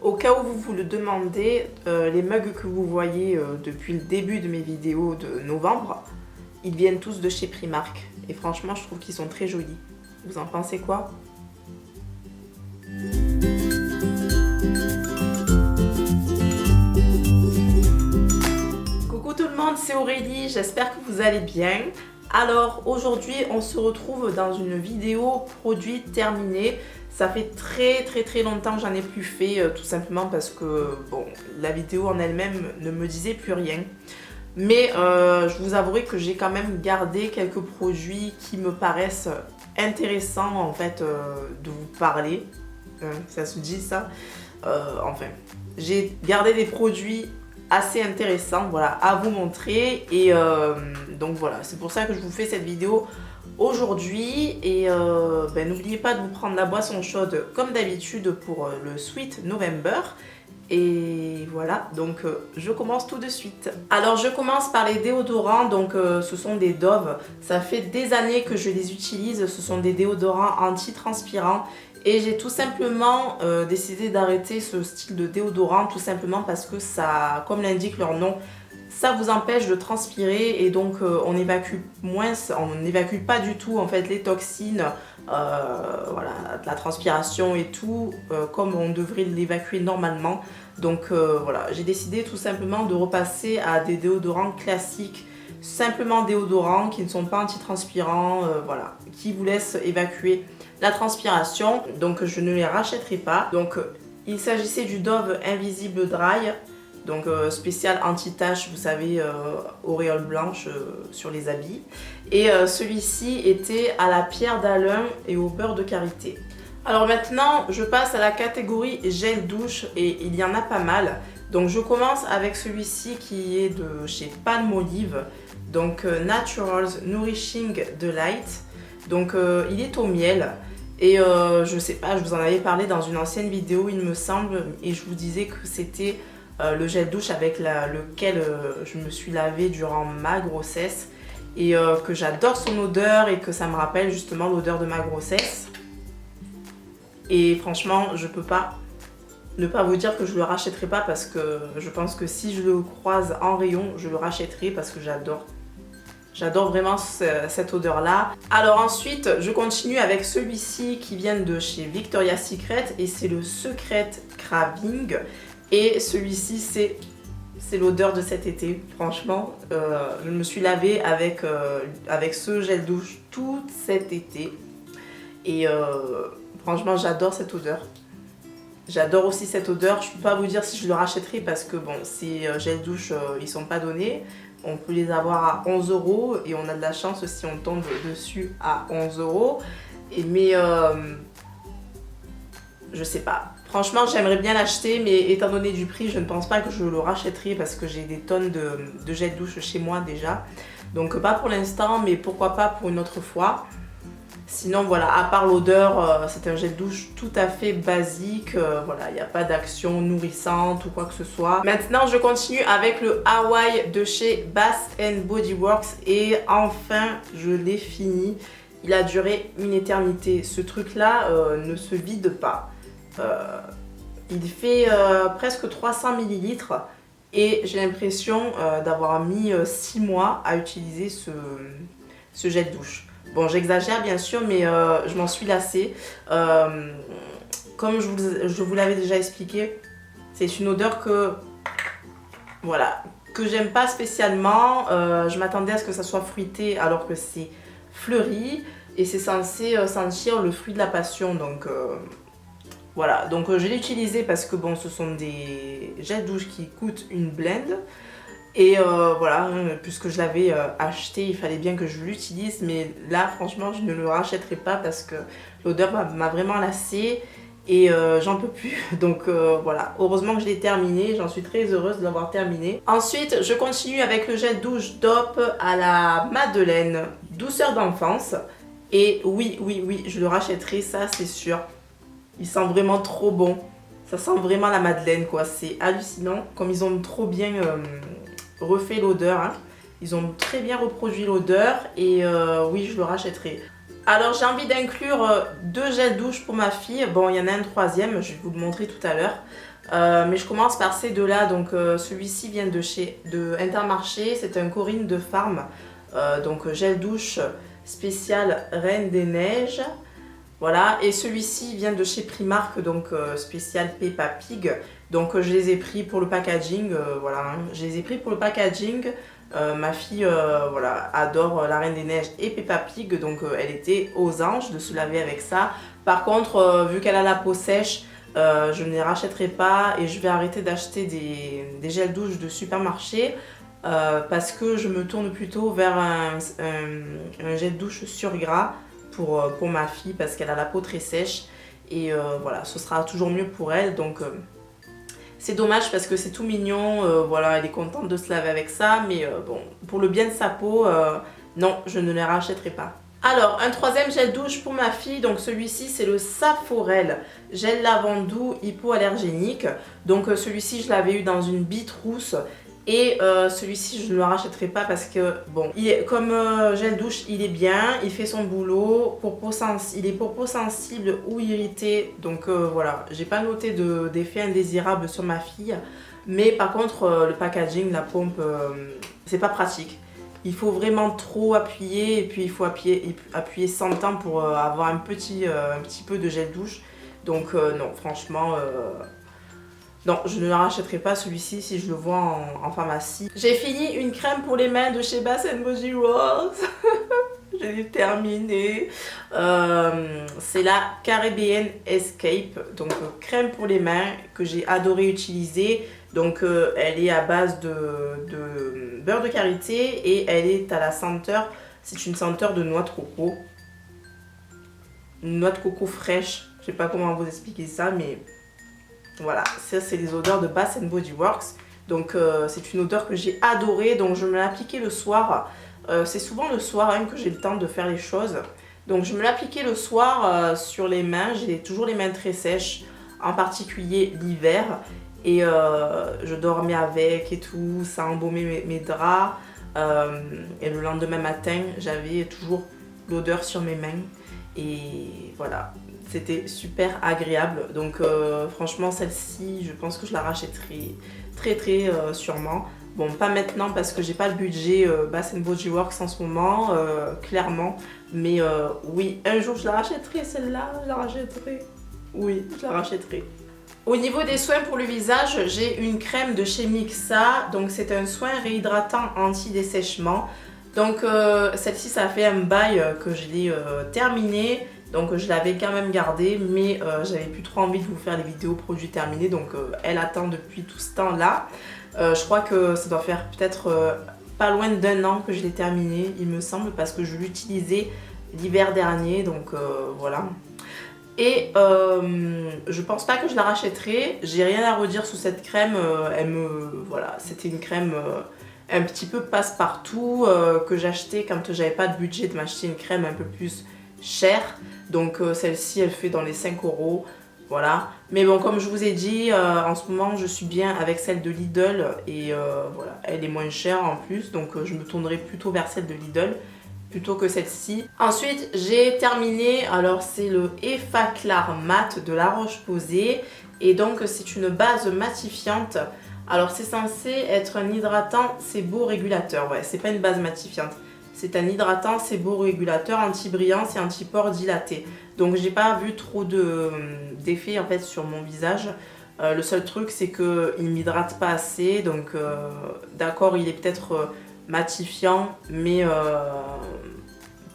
Au cas où vous vous le demandez, les mugs que vous voyez depuis le début de mes vidéos de novembre, ils viennent tous de chez Primark. Et franchement, je trouve qu'ils sont très jolis. Vous en pensez quoi? Coucou tout le monde, c'est Aurélie, j'espère que vous allez bien. Alors aujourd'hui, on se retrouve dans une vidéo produit terminée. Ça fait très longtemps que j'en ai plus fait, tout simplement parce que bon, la vidéo en elle-même ne me disait plus rien. Mais je vous avouerai que j'ai quand même gardé quelques produits qui me paraissent intéressants en fait de vous parler. Ça se dit ça. Enfin, j'ai gardé des produits assez intéressants, voilà, à vous montrer. Et donc voilà, c'est pour ça que je vous fais cette vidéo aujourd'hui. Et n'oubliez pas de vous prendre la boisson chaude comme d'habitude pour le Sweet November. Et voilà, donc je commence tout de suite. Alors je commence par les déodorants, donc ce sont des Dove. Ça fait des années que je les utilise, ce sont des déodorants anti-transpirants. Et j'ai tout simplement décidé d'arrêter ce style de déodorant, tout simplement parce que ça, comme l'indique leur nom, ça vous empêche de transpirer et donc on évacue moins, on n'évacue pas du tout en fait les toxines, voilà, de la transpiration et tout, comme on devrait l'évacuer normalement. Donc voilà, j'ai décidé tout simplement de repasser à des déodorants classiques, simplement déodorants qui ne sont pas antitranspirants, voilà, qui vous laissent évacuer la transpiration. Donc je ne les rachèterai pas. Donc il s'agissait du Dove Invisible Dry. Donc spécial anti-tache, vous savez, auréole blanche sur les habits. Et celui-ci était à la pierre d'Alain et au beurre de karité. Alors maintenant, je passe à la catégorie gel douche et il y en a pas mal. Donc je commence avec celui-ci qui est de chez Palmolive. Donc Naturals Nourishing Delight. Donc il est au miel. Et je sais pas, je vous en avais parlé dans une ancienne vidéo il me semble. Et je vous disais que c'était le gel douche avec lequel je me suis lavée durant ma grossesse et que j'adore son odeur et que ça me rappelle justement l'odeur de ma grossesse. Et franchement, je peux pas ne pas vous dire que je le rachèterai pas parce que je pense que si je le croise en rayon, je le rachèterai parce que j'adore. J'adore vraiment cette odeur-là. Alors ensuite, je continue avec celui-ci qui vient de chez Victoria's Secret et c'est le Secret Craving. Et celui-ci, c'est l'odeur de cet été. Franchement, je me suis lavée avec ce gel douche tout cet été. Et franchement, j'adore cette odeur. J'adore aussi cette odeur. Je ne peux pas vous dire si je le rachèterai parce que bon, ces gels douche, ils sont pas donnés. On peut les avoir à 11 € et on a de la chance si on tombe dessus à 11 €. Mais je sais pas. Franchement, j'aimerais bien l'acheter, mais étant donné du prix, je ne pense pas que je le rachèterai parce que j'ai des tonnes de gel douche chez moi déjà. Donc pas pour l'instant, mais pourquoi pas pour une autre fois. Sinon voilà, à part l'odeur, c'est un gel douche tout à fait basique. Voilà, il n'y a pas d'action nourrissante ou quoi que ce soit. Maintenant, je continue avec le Hawaii de chez Bath Body Works. Et enfin, je l'ai fini. Il a duré une éternité. Ce truc-là ne se vide pas. Il fait presque 300 ml et j'ai l'impression d'avoir mis 6 mois à utiliser ce gel douche. Bon, j'exagère bien sûr, mais je m'en suis lassée. Comme je vous l'avais déjà expliqué, c'est une odeur que j'aime pas spécialement. Je m'attendais à ce que ça soit fruité alors que c'est fleuri et c'est censé sentir le fruit de la passion. Donc voilà, donc je l'ai utilisé parce que bon, ce sont des gels douche qui coûtent une blinde. Et voilà, puisque je l'avais acheté, il fallait bien que je l'utilise. Mais là, franchement, je ne le rachèterai pas parce que l'odeur m'a vraiment lassée. Et j'en peux plus. Donc voilà, heureusement que je l'ai terminé. J'en suis très heureuse de l'avoir terminé. Ensuite, je continue avec le gel douche DOP à la Madeleine. Douceur d'enfance. Et oui, je le rachèterai, ça c'est sûr. Il sent vraiment trop bon. Ça sent vraiment la Madeleine, quoi. C'est hallucinant. Comme ils ont trop bien refait l'odeur. Hein. Ils ont très bien reproduit l'odeur. Et oui, je le rachèterai. Alors j'ai envie d'inclure 2 gels douche pour ma fille. Bon, il y en a un troisième, je vais vous le montrer tout à l'heure. Mais je commence par ces deux-là. Donc celui-ci vient de Intermarché. C'est un Corinne de Farm. Donc gel douche spécial Reine des Neiges. Voilà. Et celui-ci vient de chez Primark. Donc spécial Peppa Pig. Donc je les ai pris pour le packaging. Voilà, hein. Je les ai pris pour le packaging. Ma fille voilà, adore la Reine des Neiges et Peppa Pig, donc elle était aux anges de se laver avec ça. Par contre, vu qu'elle a la peau sèche, je ne les rachèterai pas et je vais arrêter d'acheter des gels douche de supermarché parce que je me tourne plutôt vers un gel douche sur gras pour ma fille parce qu'elle a la peau très sèche et voilà, ce sera toujours mieux pour elle. Donc c'est dommage parce que c'est tout mignon, voilà, elle est contente de se laver avec ça, mais bon, pour le bien de sa peau, non, je ne les rachèterai pas. Alors, un troisième gel douche pour ma fille, donc celui-ci c'est le Saforel gel lavande doux hypoallergénique. Donc celui-ci je l'avais eu dans une bite rousse. Et celui-ci je ne le rachèterai pas parce que bon, comme gel douche il est bien, il fait son boulot, il est pour peau sensible ou irritée, donc voilà, j'ai pas noté d'effet indésirable sur ma fille, mais par contre le packaging, la pompe, c'est pas pratique. Il faut vraiment trop appuyer et puis il faut appuyer sans le temps pour avoir un petit peu de gel douche, donc non franchement... Non, je ne le rachèterai pas celui-ci si je le vois en pharmacie. J'ai fini une crème pour les mains de chez Bath Body Works. Je l'ai terminée. C'est la Caribbean Escape. Donc crème pour les mains que j'ai adoré utiliser. Donc elle est à base de beurre de karité et elle est à la senteur. C'est une senteur de noix de coco. Une noix de coco fraîche. Je sais pas comment vous expliquer ça, mais... Voilà, ça c'est les odeurs de Bath Body Works. Donc c'est une odeur que j'ai adorée, donc je me l'appliquais le soir. C'est souvent le soir hein, que j'ai le temps de faire les choses. Donc je me l'appliquais le soir sur les mains, j'ai toujours les mains très sèches, en particulier l'hiver. Et je dormais avec et tout, ça embaumait mes draps. Et le lendemain matin, j'avais toujours l'odeur sur mes mains. Et voilà. C'était super agréable, donc franchement celle-ci je pense que je la rachèterai très sûrement. Bon, pas maintenant parce que j'ai pas le budget Bath Body Works en ce moment, clairement, mais oui, un jour je la rachèterai celle-là, je la rachèterai, oui, je la rachèterai. Au niveau des soins pour le visage, j'ai une crème de chez Mixa, donc c'est un soin réhydratant anti-dessèchement. Donc celle-ci ça fait un bail que je l'ai terminée. Donc je l'avais quand même gardée, mais j'avais plus trop envie de vous faire les vidéos produits terminés. Donc elle attend depuis tout ce temps là. Je crois que ça doit faire peut-être pas loin d'1 an que je l'ai terminée, il me semble, parce que je l'utilisais l'hiver dernier. Donc voilà. Et je pense pas que je la rachèterai. J'ai rien à redire sur cette crème. Voilà, c'était une crème un petit peu passe-partout que j'achetais quand j'avais pas de budget de m'acheter une crème un peu plus chère. Donc celle-ci elle fait dans les 5 €, voilà. Mais bon, comme je vous ai dit, en ce moment je suis bien avec celle de Lidl et voilà, elle est moins chère en plus, donc je me tournerai plutôt vers celle de Lidl plutôt que celle-ci. Ensuite j'ai terminé, alors c'est le Effaclar Mat de La Roche-Posay et donc c'est une base matifiante. Alors c'est censé être un hydratant séborégulateur, ouais, c'est pas une base matifiante. C'est un hydratant séborégulateur anti-brillance et anti-pores dilaté. Donc j'ai pas vu trop d'effet en fait sur mon visage. Le seul truc c'est qu'il m'hydrate pas assez. Donc d'accord, il est peut-être matifiant mais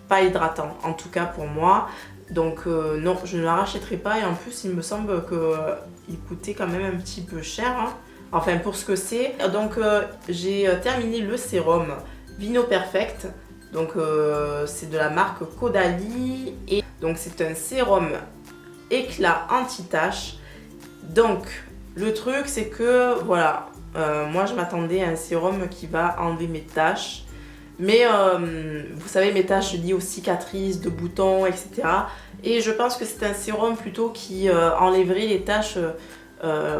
pas hydratant en tout cas pour moi. Donc non, je ne la rachèterai pas et en plus il me semble qu'il coûtait quand même un petit peu cher. Hein. Enfin pour ce que c'est. Donc j'ai terminé le sérum Vino Perfect. Donc c'est de la marque Caudalie et donc c'est un sérum éclat anti-tache. Donc le truc c'est que voilà, moi je m'attendais à un sérum qui va enlever mes taches. Mais vous savez, mes taches liées aux cicatrices, de boutons, etc. Et je pense que c'est un sérum plutôt qui enlèverait les taches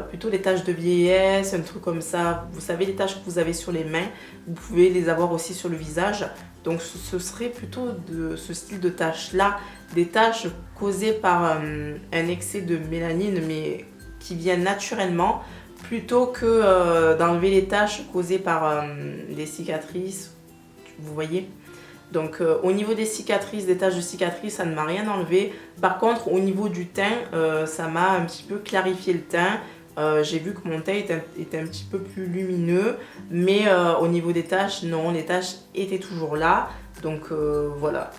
plutôt les taches de vieillesse, un truc comme ça. Vous savez, les taches que vous avez sur les mains, vous pouvez les avoir aussi sur le visage. Donc ce serait plutôt de ce style de taches là, des taches causées par un excès de mélanine mais qui viennent naturellement, plutôt que d'enlever les taches causées par des cicatrices, vous voyez. Donc au niveau des cicatrices, des taches de cicatrices, ça ne m'a rien enlevé. Par contre au niveau du teint, ça m'a un petit peu clarifié le teint. J'ai vu que mon teint était un petit peu plus lumineux, mais au niveau des taches, non, les taches étaient toujours là. Donc voilà,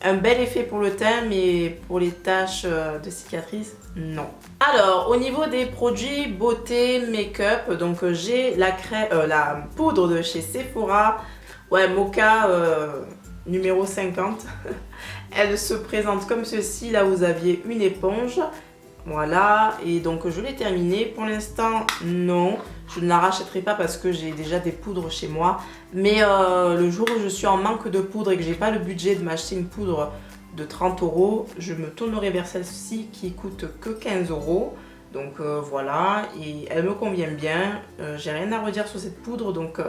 un bel effet pour le teint, mais pour les taches de cicatrices, non. Alors, au niveau des produits beauté, make-up, donc j'ai la poudre de chez Sephora, ouais, Mocha numéro 50. Elle se présente comme ceci, là vous aviez une éponge. Voilà, et donc je l'ai terminée. Pour l'instant, non, je ne la rachèterai pas parce que j'ai déjà des poudres chez moi. Mais le jour où je suis en manque de poudre et que j'ai pas le budget de m'acheter une poudre de 30 €, je me tournerai vers celle-ci qui coûte que 15 €. Donc voilà, et elle me convient bien. J'ai rien à redire sur cette poudre, donc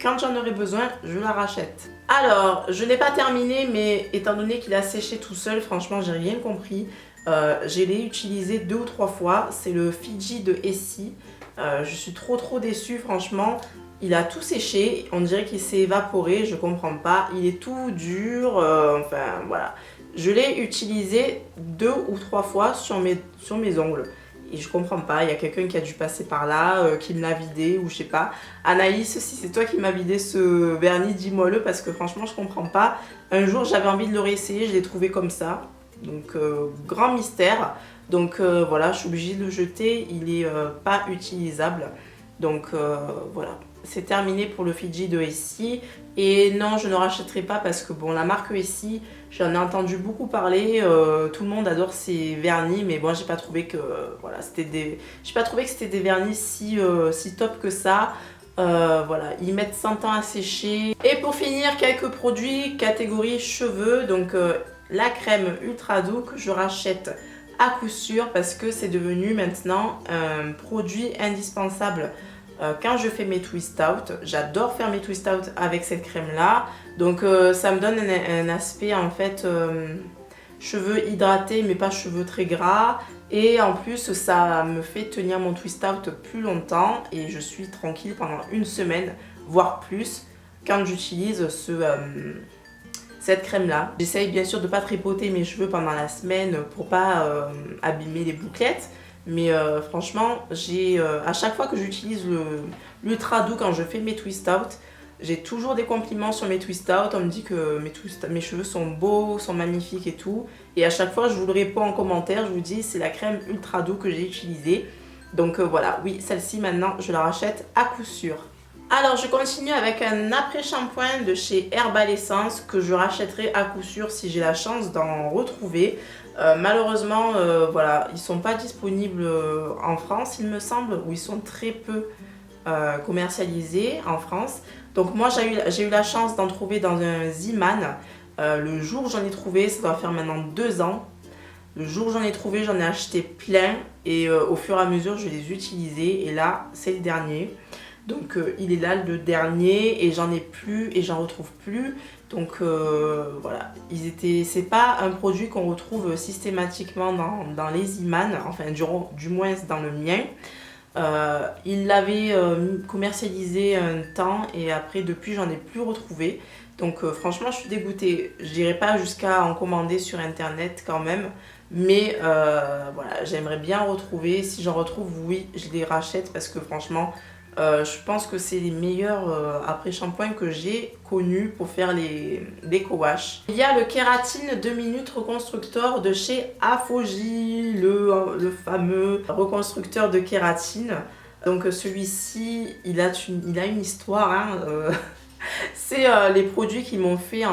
quand j'en aurai besoin, je la rachète. Alors, je n'ai pas terminé, mais étant donné qu'il a séché tout seul, franchement, j'ai rien compris. Je l'ai utilisé 2 ou 3 fois, c'est le Fiji de Essie. Je suis trop déçue, franchement. Il a tout séché, on dirait qu'il s'est évaporé, je comprends pas. Il est tout dur, enfin voilà. Je l'ai utilisé 2 ou 3 fois sur mes ongles. Et je comprends pas, il y a quelqu'un qui a dû passer par là, qui me l'a vidé ou je sais pas. Anaïs, si c'est toi qui m'as vidé ce vernis, dis-moi-le parce que franchement je comprends pas. Un jour j'avais envie de le réessayer, je l'ai trouvé comme ça. Donc grand mystère. Donc voilà, je suis obligée de le jeter, il est pas utilisable. Donc voilà, c'est terminé pour le Fiji de Essie. Et non, je ne rachèterai pas parce que bon, la marque Essie, j'en ai entendu beaucoup parler. Tout le monde adore ces vernis, mais bon, j'ai pas trouvé que voilà, j'ai pas trouvé que c'était des vernis si top que ça. Voilà, ils mettent 100 ans à sécher. Et pour finir, quelques produits catégorie cheveux. Donc la crème ultra doux que je rachète à coup sûr parce que c'est devenu maintenant un produit indispensable quand je fais mes twist out. J'adore faire mes twist out avec cette crème là, donc ça me donne un aspect en fait cheveux hydratés mais pas cheveux très gras, et en plus ça me fait tenir mon twist out plus longtemps et je suis tranquille pendant une semaine voire plus quand j'utilise cette crème là. J'essaye bien sûr de ne pas tripoter mes cheveux pendant la semaine pour pas abîmer les bouclettes. Mais franchement, à chaque fois que j'utilise l'ultra doux quand je fais mes twist out, j'ai toujours des compliments sur mes twist out. On me dit que mes cheveux sont beaux, sont magnifiques et tout. Et à chaque fois, je vous le réponds en commentaire, je vous dis c'est la crème ultra doux que j'ai utilisée. Donc voilà, oui, celle-ci maintenant, je la rachète à coup sûr. Alors je continue avec un après-shampoing de chez Herbal Essence que je rachèterai à coup sûr si j'ai la chance d'en retrouver. Malheureusement, voilà, ils sont pas disponibles en France, il me semble, ou ils sont très peu commercialisés en France. Donc moi j'ai eu la chance d'en trouver dans un Ziman. Le jour où j'en ai trouvé, ça doit faire maintenant 2 ans. Le jour où j'en ai trouvé, j'en ai acheté plein et au fur et à mesure je les utilisais, et là c'est le dernier. Donc il est là le dernier et j'en ai plus et j'en retrouve plus. Donc voilà, c'est pas un produit qu'on retrouve systématiquement dans les Iman, enfin du moins dans le mien. Il l'avait commercialisé un temps et après depuis j'en ai plus retrouvé. Donc franchement je suis dégoûtée. Je dirais pas jusqu'à en commander sur internet quand même. Mais voilà, j'aimerais bien retrouver. Si j'en retrouve, oui, je les rachète parce que franchement... je pense que c'est les meilleurs après-shampoings que j'ai connus pour faire les co-wash. Il y a le kératine 2 minutes reconstructeur de chez Afogi, le fameux reconstructeur de kératine. Donc celui-ci, il a une histoire. Hein, c'est les produits qui m'ont fait,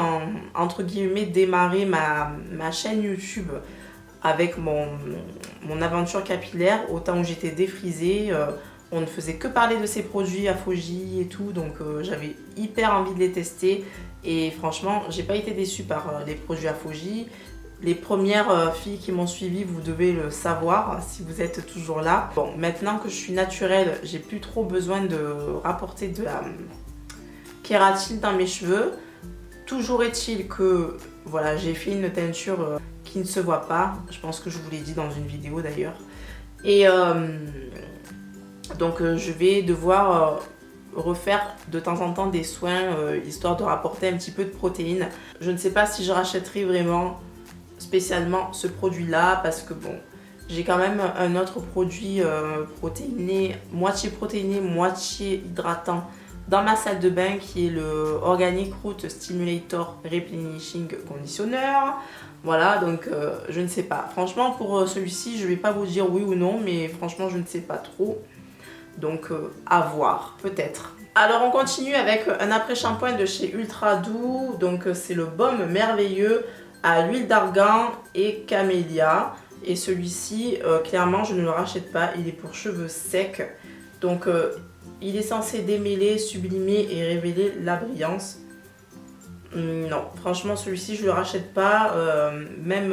entre guillemets, démarrer ma chaîne YouTube avec mon aventure capillaire, au temps où j'étais défrisée. On ne faisait que parler de ces produits Afogi et tout, donc j'avais hyper envie de les tester. Et franchement, j'ai pas été déçue par les produits Afogi. Les premières filles qui m'ont suivi, vous devez le savoir si vous êtes toujours là. Bon, maintenant que je suis naturelle, j'ai plus trop besoin de rapporter de la kératine dans mes cheveux. Toujours est-il que voilà, j'ai fait une teinture qui ne se voit pas. Je pense que je vous l'ai dit dans une vidéo d'ailleurs. Et donc je vais devoir refaire de temps en temps des soins histoire de rapporter un petit peu de protéines. Je ne sais pas si je rachèterai vraiment spécialement ce produit là parce que bon, j'ai quand même un autre produit protéiné, moitié hydratant dans ma salle de bain qui est le Organic Root Stimulator Replenishing Conditioner. Voilà, donc je ne sais pas. Franchement, pour celui-ci, je ne vais pas vous dire oui ou non, mais franchement, je ne sais pas trop. Donc à voir, peut-être. Alors on continue avec un après-shampoing de chez Ultra Doux. Donc c'est le baume merveilleux à l'huile d'argan et camélia. Et celui-ci, clairement, je ne le rachète pas. Il est pour cheveux secs. Donc il est censé démêler, sublimer et révéler la brillance. Non, franchement celui-ci je ne le rachète pas. Même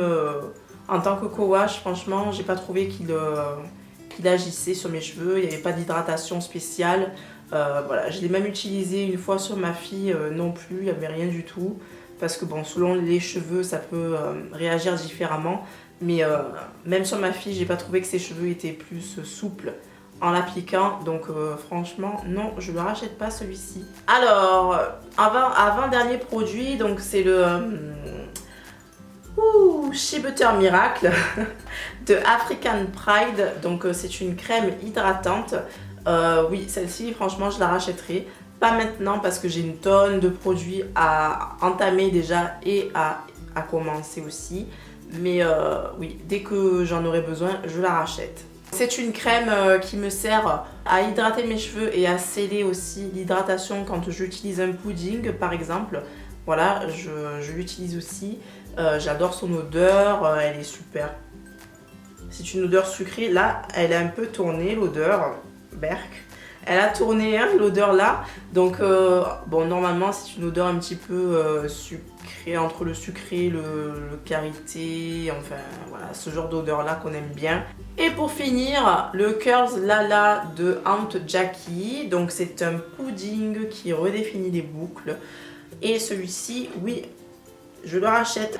en tant que co-wash, franchement, j'ai pas trouvé qu'il agissait sur mes cheveux. Il n'y avait pas d'hydratation spéciale. Voilà, je l'ai même utilisé une fois sur ma fille, non plus, il n'y avait rien du tout. Parce que bon, selon les cheveux, ça peut réagir différemment. Mais même sur ma fille, j'ai pas trouvé que ses cheveux étaient plus souples en l'appliquant. Donc franchement, non, je ne le rachète pas celui-ci. Alors, avant-dernier produit, donc c'est le Shea Butter Miracle de African Pride. Donc c'est une crème hydratante. Oui, celle-ci, franchement, je la rachèterai. Pas maintenant parce que j'ai une tonne de produits à entamer déjà et à commencer aussi. Mais oui, dès que j'en aurai besoin, je la rachète. C'est une crème qui me sert à hydrater mes cheveux et à sceller aussi l'hydratation quand j'utilise un pudding par exemple. Voilà, je l'utilise aussi. J'adore son odeur, elle est super. C'est une odeur sucrée. Là, elle a un peu tourné l'odeur. Berk. Elle a tourné hein, l'odeur là. Donc, bon, normalement, c'est une odeur un petit peu sucrée, entre le sucré, le karité, enfin, voilà, ce genre d'odeur là qu'on aime bien. Et pour finir, le Curls Lala de Aunt Jackie. Donc, c'est un pudding qui redéfinit les boucles. Et celui-ci, oui, je le rachète.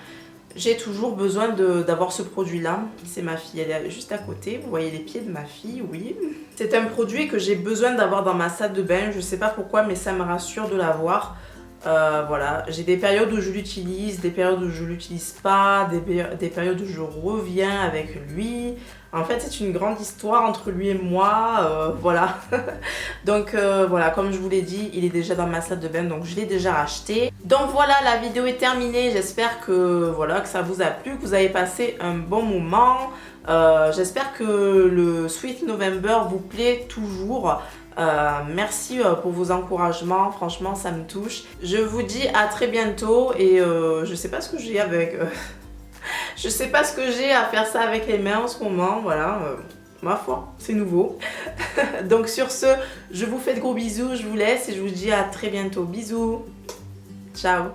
J'ai toujours besoin d'avoir ce produit-là. C'est ma fille, elle est juste à côté. Vous voyez les pieds de ma fille, oui. C'est un produit que j'ai besoin d'avoir dans ma salle de bain. Je ne sais pas pourquoi, mais ça me rassure de l'avoir. Voilà, j'ai des périodes où je l'utilise, des périodes où je l'utilise pas, des périodes où je reviens avec lui. En fait, c'est une grande histoire entre lui et moi, voilà. Donc voilà, comme je vous l'ai dit, il est déjà dans ma salle de bain, donc je l'ai déjà racheté. Donc voilà, la vidéo est terminée. J'espère que, voilà, que ça vous a plu, que vous avez passé un bon moment. J'espère que le Sweet November vous plaît toujours. Merci pour vos encouragements, franchement ça me touche. Je vous dis à très bientôt et je sais pas ce que j'ai avec... je sais pas ce que j'ai à faire ça avec les mains en ce moment, voilà. Ma foi, c'est nouveau. Donc sur ce, je vous fais de gros bisous, je vous laisse et je vous dis à très bientôt. Bisous, ciao.